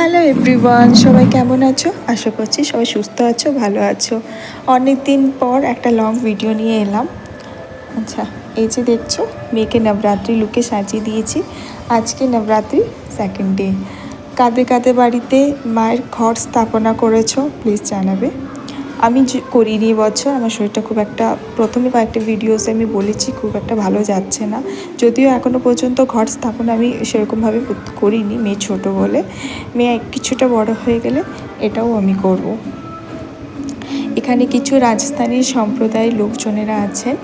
Hello everyone, সবাই কেমন আছো? আশা করছি সবাই সুস্থ আছো, ভালো আছো। অনেক দিন পর একটা লং ভিডিও নিয়ে এলাম। আচ্ছা, এই যে দেখছো, মেয়েকে নবরাত্রি লুকে সাজিয়ে দিয়েছি। আজকে নবরাত্রি সেকেন্ড ডে। কাদের কাদের বাড়িতে মায়ের ঘট স্থাপনা করেছো প্লিজ জানাবে। আমি করিনি বছর, আমার শরীরটা খুব একটা, প্রথমে কয়েকটা ভিডিওসে আমি বলেছি খুব একটা ভালো যাচ্ছে না। যদিও এখনও পর্যন্ত ঘট স্থাপনা আমি সেরকমভাবে করিনি, মেয়ে ছোটো বলে। মেয়ে কিছুটা বড় হয়ে গেলে এটাও আমি করব। এখানে কিছু রাজস্থানী সম্প্রদায়ের লোকজনেরা আছেন।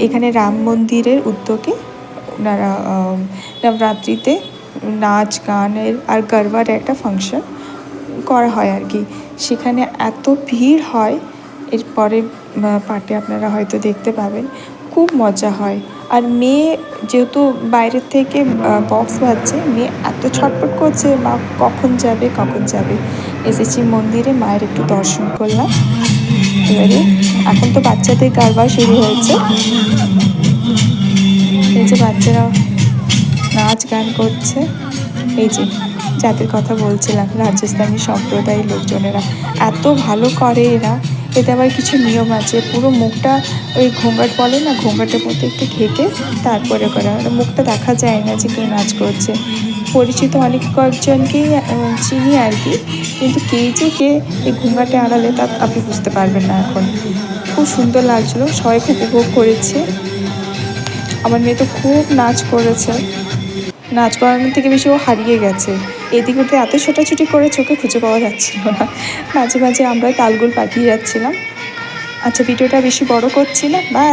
এখানে রাম মন্দিরের উদ্যোগে ওনারা নবরাত্রিতে নাচ গানের আর গরবার একটা ফাংশন করা হয় আর কি। সেখানে এত ভিড় হয়, এরপরে পার্টে আপনারা হয়তো দেখতে পাবেন, খুব মজা হয়। আর মেয়ে যেহেতু বাইরের থেকে বক্স বাজছে, মেয়ে এত ছটফট করছে, মা কখন যাবে কখন যাবে। এসেছি মন্দিরে, মায়ের একটু দর্শন করলাম। এবারে এখন তো বাচ্চাদের গারবা শুরু হয়েছে। এই যে বাচ্চারা নাচ গান করছে, এই যে যাদের কথা বলছিলাম রাজস্থানী সম্প্রদায়ের লোকজনেরা এত ভালো করে এরা। এতে আবার কিছু নিয়ম আছে, পুরো মুখটা ওই ঘোঙ্ঘাট বলে না, ঘোঙ্ঘাটের মধ্যে একটু ঢেকে তারপরে করা, মুখটা দেখা যায় না যে কে নাচ করছে। পরিচিত অনেক কয়েকজনকেই চিনি আর কি, কিন্তু কে যে কে এই ঘোঙ্ঘাটে আড়ালে তা আপনি বুঝতে পারবেন না এখন। খুব সুন্দর লাগছিলো, সবাই খুব উপভোগ করেছে। আমার মেয়ে তো খুব নাচ করেছে, নাচ করানোর থেকে বেশি ও হারিয়ে গেছে। এদিক ওদিকে এত ছোটাছুটি করে চোখে খুঁজে পাওয়া যাচ্ছিল না, মাঝে মাঝে আমরা তালগোল পাঠিয়ে যাচ্ছিলাম। আচ্ছা, ভিডিওটা বেশি বড় করছি না, বাই।